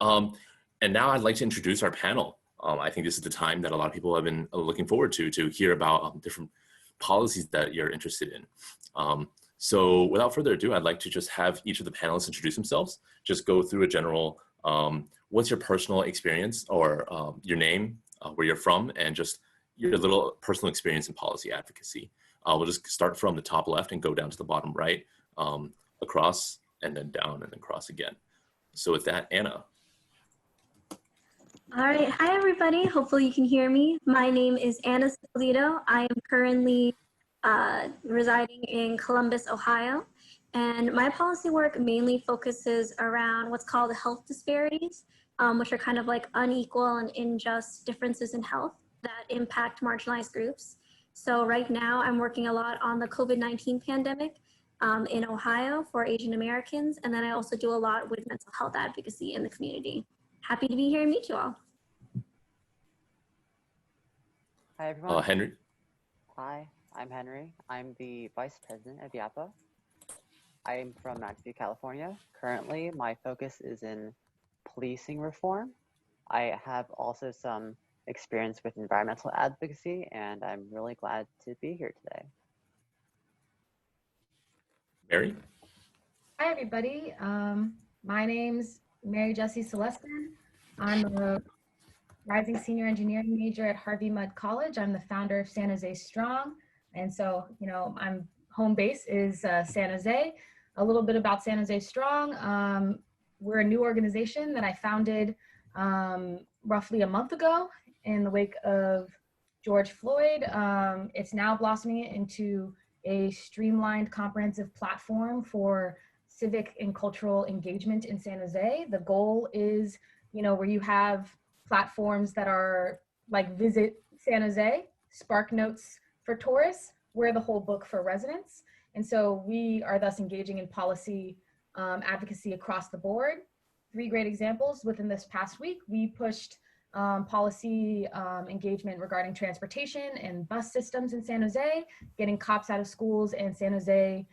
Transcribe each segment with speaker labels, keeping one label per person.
Speaker 1: Um, and now I'd like to introduce our panel. I think this is the time that a lot of people have been looking forward to hear about different policies that you're interested in. So without further ado, I'd like to just have each of the panelists introduce themselves, just go through a general, what's your personal experience or your name, where you're from, and just your little personal experience in policy advocacy. We'll just start from the top left and go down to the bottom right, across, and then down, and then across again. So with that, Anna.
Speaker 2: All right, hi everybody. Hopefully you can hear me. My name is Anna Spolito. I am currently residing in Columbus, Ohio, and my policy work mainly focuses around what's called health disparities, which are kind of like unequal and unjust differences in health that impact marginalized groups. So right now I'm working a lot on the COVID-19 pandemic in Ohio for Asian Americans, and then I also do a lot with mental health advocacy in the community. Happy to be here and meet you all.
Speaker 3: Hi, everyone.
Speaker 1: Henry.
Speaker 3: Hi, I'm Henry. I'm the Vice President of YLFA. I'm from Mountain View, California. Currently, my focus is in policing reform. I have also some experience with environmental advocacy, and I'm really glad to be here today.
Speaker 1: Mary.
Speaker 4: Hi, everybody. My name's Mary Jessie Celestin. I'm a rising senior engineering major at Harvey Mudd College. I'm the founder of San Jose Strong. And so, I'm home base is San Jose. A little bit about San Jose Strong. We're a new organization that I founded roughly a month ago in the wake of George Floyd. It's now blossoming into a streamlined, comprehensive platform for civic and cultural engagement in San Jose. The goal is, where you have platforms that are like Visit San Jose, Spark Notes for tourists, we're the whole book for residents. And so we are thus engaging in policy advocacy across the board. 3 great examples within this past week. We pushed policy engagement regarding transportation and bus systems in San Jose, getting cops out of schools and San Jose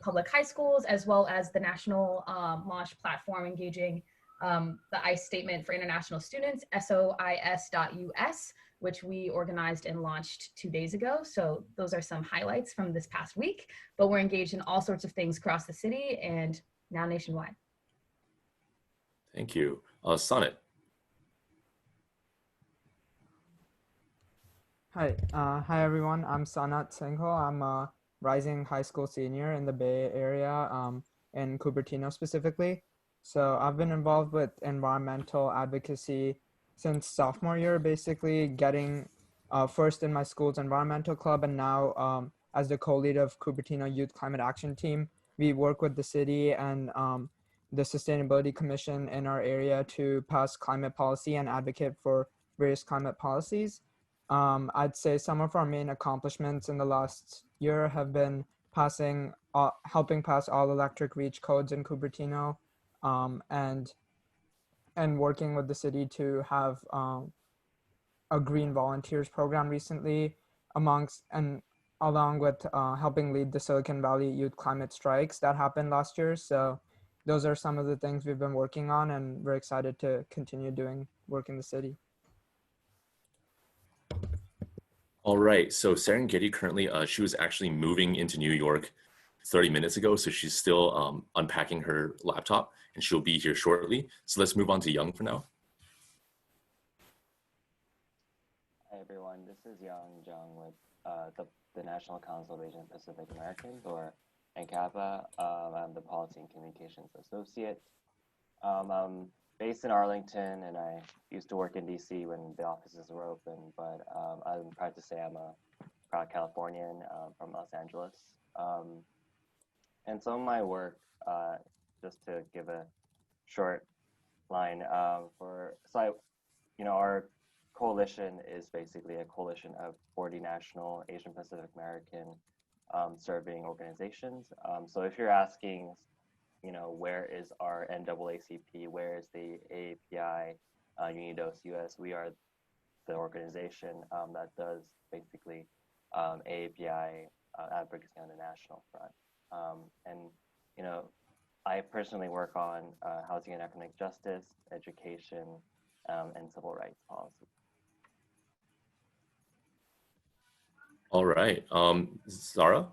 Speaker 4: public high schools, as well as the national launch platform engaging the ICE Statement for International Students, SOIS.US, which we organized and launched 2 days ago. So those are some highlights from this past week, but we're engaged in all sorts of things across the city and now nationwide.
Speaker 1: Thank you. Sonnet.
Speaker 5: Hi, everyone. I'm Sanat Singhal. I'm a rising high school senior in the Bay Area, in Cupertino specifically. So I've been involved with environmental advocacy since sophomore year, basically getting first in my school's environmental club, and now as the co-lead of Cupertino Youth Climate Action Team. We work with the city and the Sustainability Commission in our area to pass climate policy and advocate for various climate policies. I'd say some of our main accomplishments in the last year have been helping pass all electric reach codes in Cupertino, and working with the city to have a Green Volunteers program recently, along with helping lead the Silicon Valley Youth Climate Strikes that happened last year. So those are some of the things we've been working on, and we're excited to continue doing work in the city.
Speaker 1: All right, so Serengeti currently, she was actually moving into New York 30 minutes ago, so she's still unpacking her laptop, and she'll be here shortly. So let's move on to Young for now.
Speaker 6: Hi everyone, this is Young Jung with the National Council of Asian Pacific Americans, or NCAPA. I'm the Policy and Communications Associate. I'm based in Arlington, and I used to work in DC when the offices were open, but I'm proud to say I'm a proud Californian from Los Angeles. And some of my work, just to give a short line, our coalition is basically a coalition of 40 national Asian Pacific American serving organizations. So if you're asking, where is our NAACP, where is the AAPI, Unidos US, we are the organization that does basically AAPI advocacy on the national front. And I personally work on housing and economic justice, education, and civil rights policy.
Speaker 1: All right. Zara?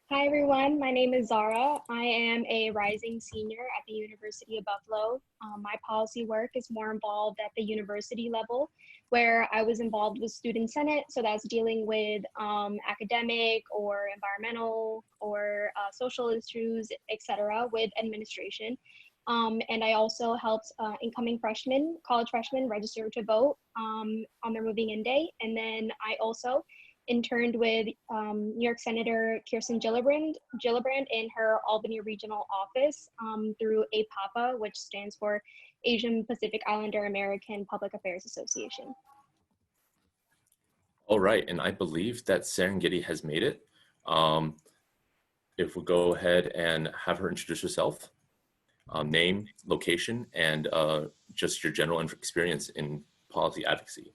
Speaker 7: Hi everyone, my name is Zara. I am a rising senior at the University of Buffalo. My policy work is more involved at the university level, where I was involved with Student Senate, so that's dealing with academic or environmental or social issues, etc., with administration. And I also helped incoming freshmen, college freshmen, register to vote on their moving in day. And then I also interned with New York Senator Kirsten Gillibrand in her Albany regional office through APAPA, which stands for Asian Pacific Islander American Public Affairs Association.
Speaker 1: All right, and I believe that Serengeti has made it. If we go ahead and have her introduce herself, name, location, and just your general experience in policy advocacy.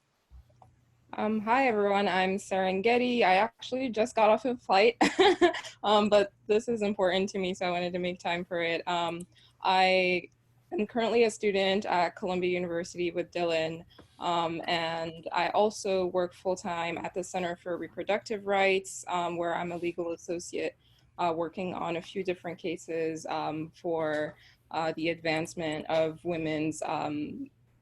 Speaker 8: Hi everyone, I'm Serengeti. I actually just got off a flight, but this is important to me, so I wanted to make time for it. I am currently a student at Columbia University with Dylan, and I also work full-time at the Center for Reproductive Rights, where I'm a legal associate working on a few different cases for the advancement of women's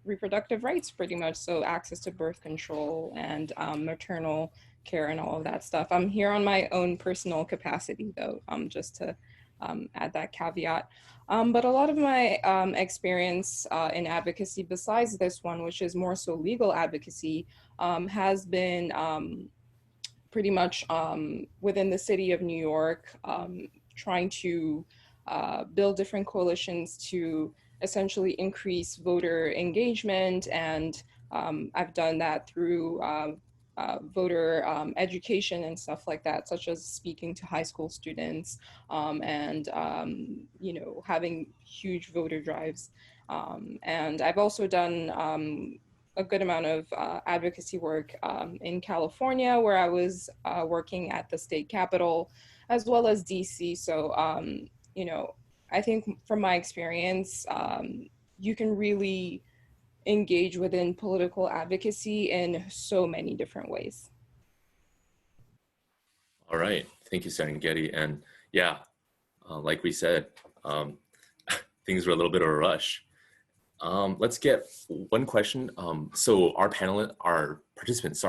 Speaker 8: reproductive rights, pretty much. So access to birth control and maternal care and all of that stuff. I'm here on my own personal capacity though, just to add that caveat. But a lot of my experience in advocacy besides this one, which is more so legal advocacy, has been pretty much within the city of New York, trying to build different coalitions to essentially increase voter engagement. And I've done that through voter education and stuff like that, such as speaking to high school students and you know, having huge voter drives. And I've also done a good amount of advocacy work in California, where I was working at the state capitol, as well as DC. So, you know, I think from my experience, you can really engage within political advocacy in so many different ways.
Speaker 1: All right, thank you, Serengeti. And yeah, like we said, things were a little bit of a rush. Let's get one question. So our participants,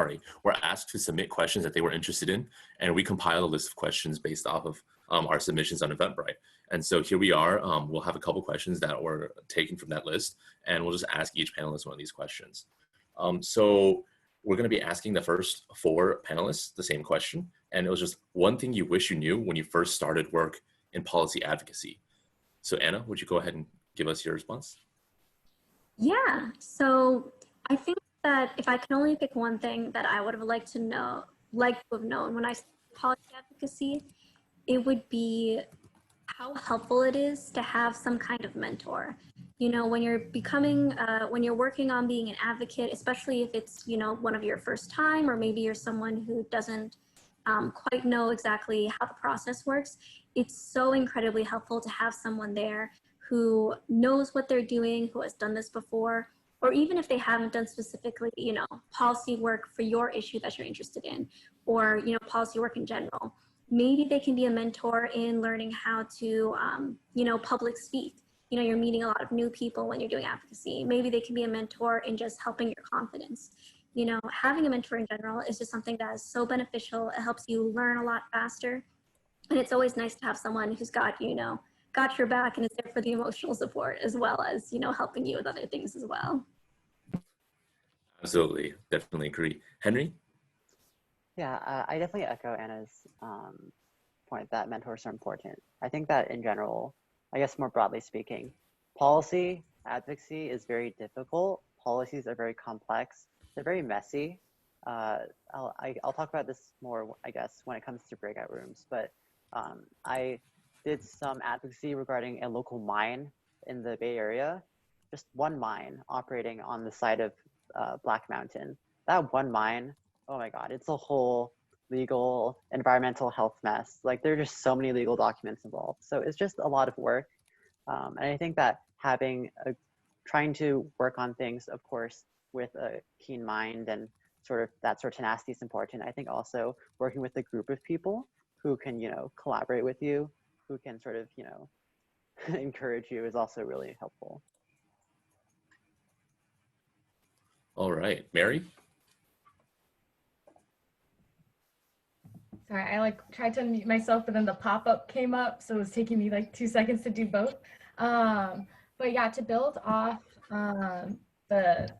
Speaker 1: were asked to submit questions that they were interested in, and we compiled a list of questions based off of our submissions on Eventbrite. And so here we are. We'll have a couple questions that were taken from that list, and we'll just ask each panelist one of these questions. So we're going to be asking the first 4 panelists the same question, and it was just one thing you wish you knew when you first started work in policy advocacy. So Anna, would you go ahead and give us your response?
Speaker 2: Yeah, so I think that if I could only pick one thing that I would have liked to have known when I started policy advocacy, it would be how helpful it is to have some kind of mentor. You know, when you're when you're working on being an advocate, especially if it's, you know, one of your first time, or maybe you're someone who doesn't quite know exactly how the process works, it's so incredibly helpful to have someone there who knows what they're doing, who has done this before, or even if they haven't done specifically, you know, policy work for your issue that you're interested in, or, you know, policy work in general. Maybe they can be a mentor in learning how to, you know, public speak. You know, you're meeting a lot of new people when you're doing advocacy. Maybe they can be a mentor in just helping your confidence. You know, having a mentor in general is just something that is so beneficial. It helps you learn a lot faster. And it's always nice to have someone who's got, you know, got your back and is there for the emotional support, as well as, you know, helping you with other things as well.
Speaker 1: Absolutely, definitely agree. Henry?
Speaker 3: Yeah, I definitely echo Anna's point that mentors are important. I think that in general, I guess more broadly speaking, policy advocacy is very difficult. Policies are very complex. They're very messy. I'll talk about this more, I guess, when it comes to breakout rooms, but I did some advocacy regarding a local mine in the Bay Area, just one mine operating on the side of Black Mountain. That one mine, oh my God, it's a whole legal environmental health mess. Like there are just so many legal documents involved. So it's just a lot of work. And I think that trying to work on things, of course, with a keen mind and sort of tenacity is important. I think also working with a group of people who can, collaborate with you, who can sort of, encourage you is also really helpful.
Speaker 1: All right, Mary?
Speaker 4: Sorry, I tried to unmute myself, but then the pop-up came up, so it was taking me 2 seconds to do both. But yeah, to build off the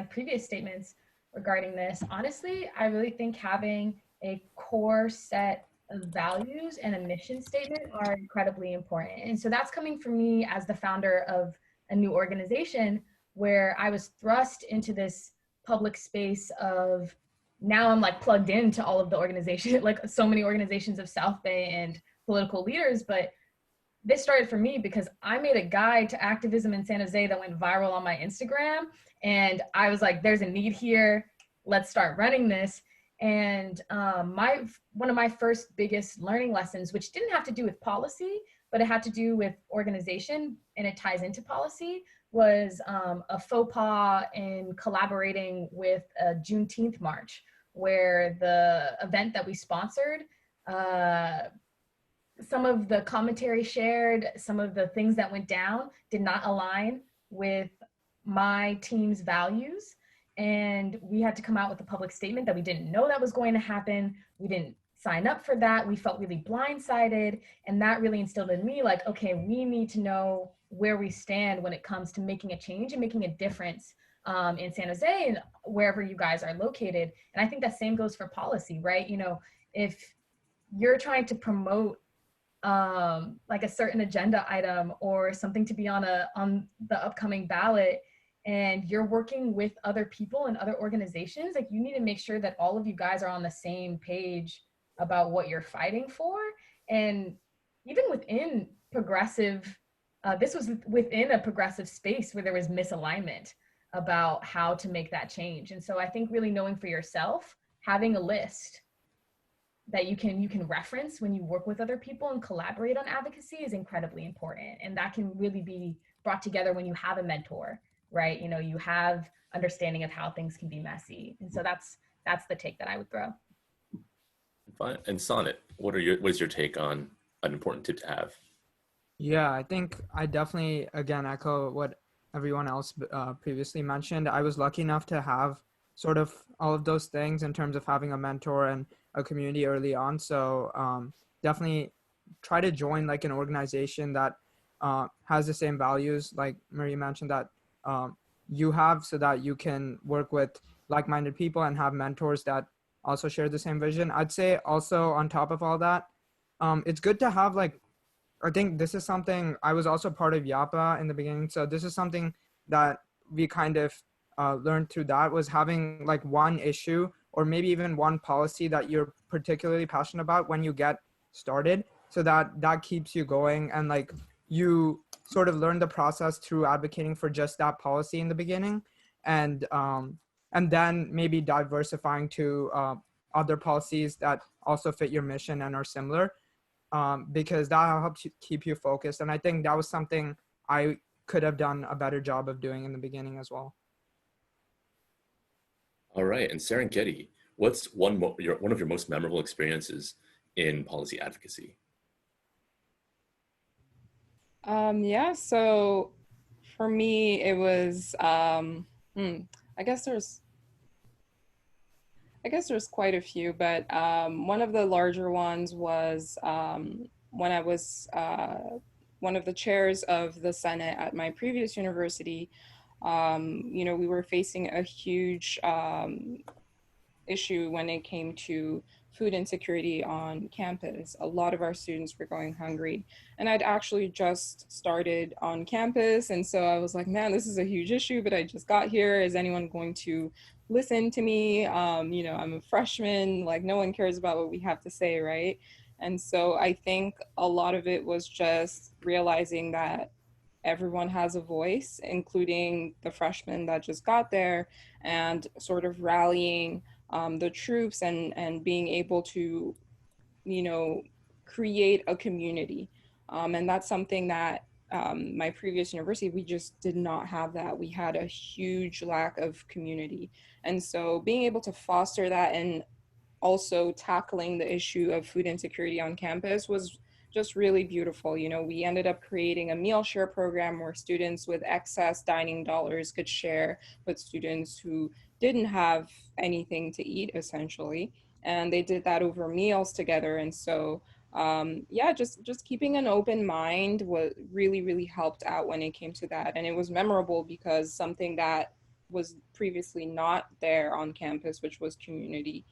Speaker 4: previous statements regarding this, honestly, I really think having a core set of values and a mission statement are incredibly important. And so that's coming from me as the founder of a new organization where I was thrust into this public space of, now I'm plugged into all of the organizations, so many organizations of South Bay and political leaders. But this started for me because I made a guide to activism in San Jose that went viral on my Instagram. And I was like, there's a need here. Let's start running this. And one of my first biggest learning lessons, which didn't have to do with policy, but it had to do with organization, and it ties into policy, was a faux pas in collaborating with a Juneteenth march, where the event that we sponsored, some of the commentary shared, some of the things that went down did not align with my team's values. And we had to come out with a public statement that we didn't know that was going to happen. We didn't sign up for that. We felt really blindsided. And that really instilled in me, okay, we need to know where we stand when it comes to making a change and making a difference in San Jose and wherever you guys are located. And I think that same goes for policy, right? If you're trying to promote a certain agenda item or something to be on the upcoming ballot, and you're working with other people and other organizations, you need to make sure that all of you guys are on the same page about what you're fighting for. And even within progressive, this was within a progressive space where there was misalignment about how to make that change. And so I think really knowing for yourself, having a list that you can reference when you work with other people and collaborate on advocacy is incredibly important. And that can really be brought together when you have a mentor, right? You have understanding of how things can be messy. And so that's the take that I would throw.
Speaker 1: Fine. And Sonnet, what is your take on an important tip to have?
Speaker 5: Yeah, I think I definitely, again, echo what everyone else previously mentioned. I was lucky enough to have sort of all of those things in terms of having a mentor and a community early on. So definitely try to join an organization that has the same values, like Marie mentioned, that you have, so that you can work with like-minded people and have mentors that also share the same vision. I'd say also on top of all that, it's good to have I think this is something, I was also part of YLFA in the beginning. So this is something that we kind of learned through that, was having one issue or maybe even one policy that you're particularly passionate about when you get started, so that keeps you going. And you sort of learn the process through advocating for just that policy in the beginning. And then maybe diversifying to other policies that also fit your mission and are similar. Because that helps you keep you focused. And I think that was something I could have done a better job of doing in the beginning as well.
Speaker 1: All right, and Serengeti, what's one of your most memorable experiences in policy advocacy?
Speaker 8: Yeah, so for me, it was, I guess there's quite a few, but one of the larger ones was when I was one of the chairs of the Senate at my previous university. We were facing a huge issue when it came to food insecurity on campus. A lot of our students were going hungry, and I'd actually just started on campus. And so I was like, man, this is a huge issue, but I just got here. Is anyone going to listen to me? I'm a freshman, no one cares about what we have to say, right? And so I think a lot of it was just realizing that everyone has a voice, including the freshmen that just got there, and sort of rallying the troops and being able to, you know, create a community. And that's something that my previous university, we just did not have that. We had a huge lack of community. And so being able to foster that and also tackling the issue of food insecurity on campus was just really beautiful. You know, we ended up creating a meal share program where students with excess dining dollars could share with students who didn't have anything to eat, essentially. And they did that over meals together. And so, yeah, just keeping an open mind was really helped out when it came to that. And it was memorable because something that was previously not there on campus, which was community,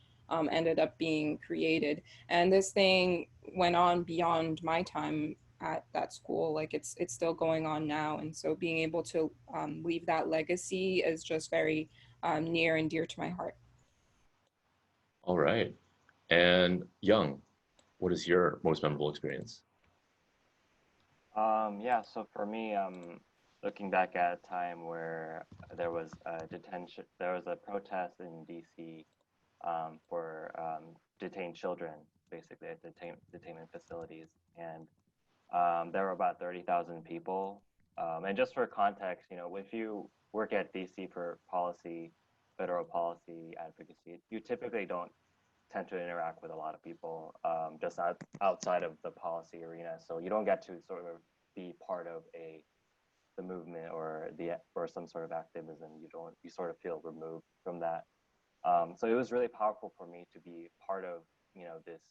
Speaker 8: ended up being created. And this thing went on beyond my time at that school. Like it's still going on now. And so being able to leave that legacy is just very near and dear to my heart.
Speaker 1: All right. And Young, what is your most memorable experience?
Speaker 6: Yeah, so for me, looking back at a time where there was a protest in DC for detained children, basically at detainment facilities, and there were about 30,000 people. And just for context, you know, if you work at DC for federal policy advocacy, you typically don't tend to interact with a lot of people just outside of the policy arena. So you don't get to sort of be part of the movement or some sort of activism. You sort of feel removed from that. So it was really powerful for me to be part of, you know, this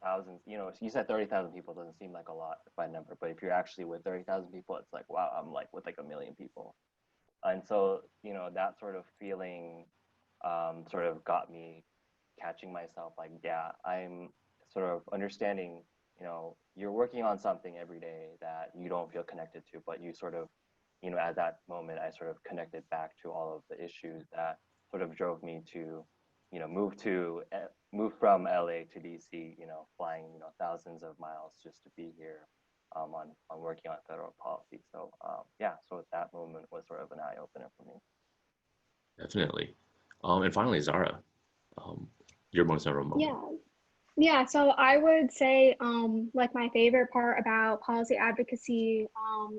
Speaker 6: thousands, you know, you said 30,000 people doesn't seem like a lot by number, but if you're actually with 30,000 people, it's like, wow, I'm like with like 1 million people. And so, you know, that sort of feeling sort of got me catching myself like, yeah, I'm sort of understanding, you know, you're working on something every day that you don't feel connected to, but you sort of, you know, at that moment, I sort of connected back to all of the issues that sort of drove me to, you know, move from LA to DC, you know, flying, you know, thousands of miles just to be here on working on federal policy. So yeah, so that moment was sort of an eye opener for me.
Speaker 1: Definitely. And finally, Zara, your most memorable moment.
Speaker 7: Yeah, so I would say like my favorite part about policy advocacy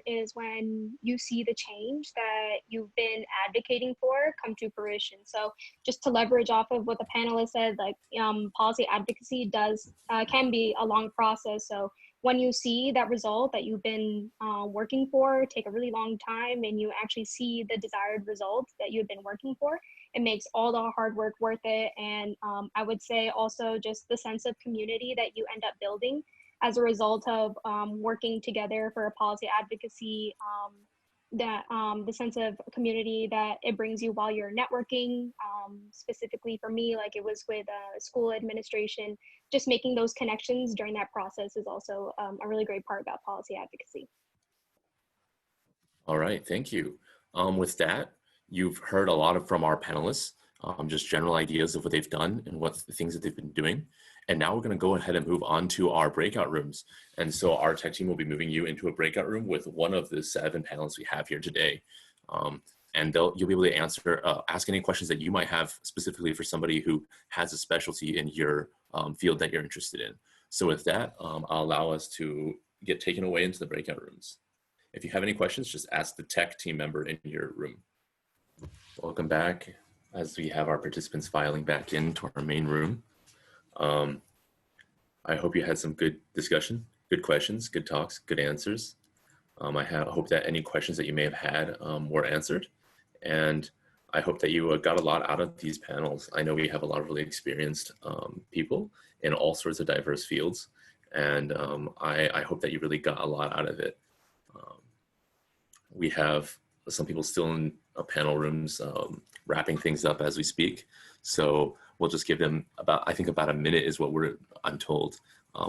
Speaker 7: is when you see the change that you've been advocating for come to fruition. So just to leverage off of what the panelist said, like policy advocacy can be a long process. So when you see that result that you've been working for take a really long time and you actually see the desired results that you've been working for, it makes all the hard work worth it. And I would say also just the sense of community that you end up building as a result of working together for policy advocacy, the sense of community that it brings you while you're networking, specifically for me, like it was with school administration, just making those connections during that process is also a really great part about policy advocacy.
Speaker 1: All right, thank you. With that, you've heard a lot from our panelists, just general ideas of what they've done and what the things that they've been doing. And now we're going to go ahead and move on to our breakout rooms. And so our tech team will be moving you into a breakout room with one of the 7 panelists we have here today. And you'll be able to ask any questions that you might have specifically for somebody who has a specialty in your field that you're interested in. So with that, I'll allow us to get taken away into the breakout rooms. If you have any questions, just ask the tech team member in your room. Welcome back as we have our participants filing back into our main room. I hope you had some good discussion, good questions, good talks, good answers. I hope that any questions that you may have had were answered. And I hope that you got a lot out of these panels. I know we have a lot of really experienced people in all sorts of diverse fields. And I hope that you really got a lot out of it. We have some people still in panel rooms wrapping things up as we speak. So we'll just give them about a minute is what I'm told,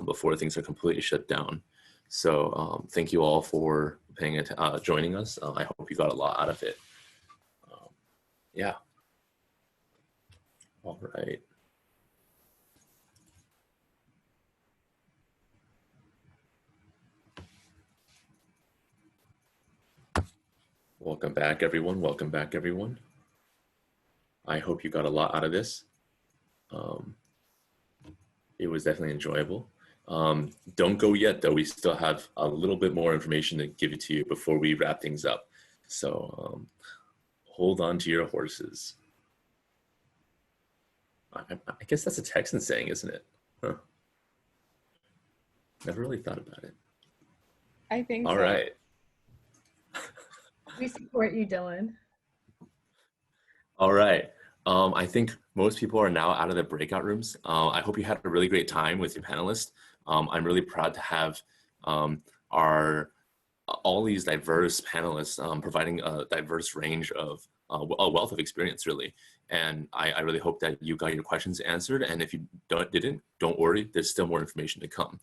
Speaker 1: before things are completely shut down. So thank you all for joining us. I hope you got a lot out of it. Yeah. All right. Welcome back, everyone. Welcome back, everyone. I hope you got a lot out of this. Um, it was definitely enjoyable. Don't go yet, though. We still have a little bit more information to give it to you before we wrap things up. So hold on to your horses. I guess that's a Texan saying, isn't it? Huh. Never really thought about it.
Speaker 8: I think
Speaker 1: All
Speaker 8: so.
Speaker 1: right.
Speaker 4: We support you, Dylan.
Speaker 1: All right. I think most people are now out of the breakout rooms. I hope you had a really great time with your panelists. I'm really proud to have all these diverse panelists providing a diverse range of a wealth of experience, really. And I really hope that you got your questions answered. And if you didn't, don't worry, there's still more information to come.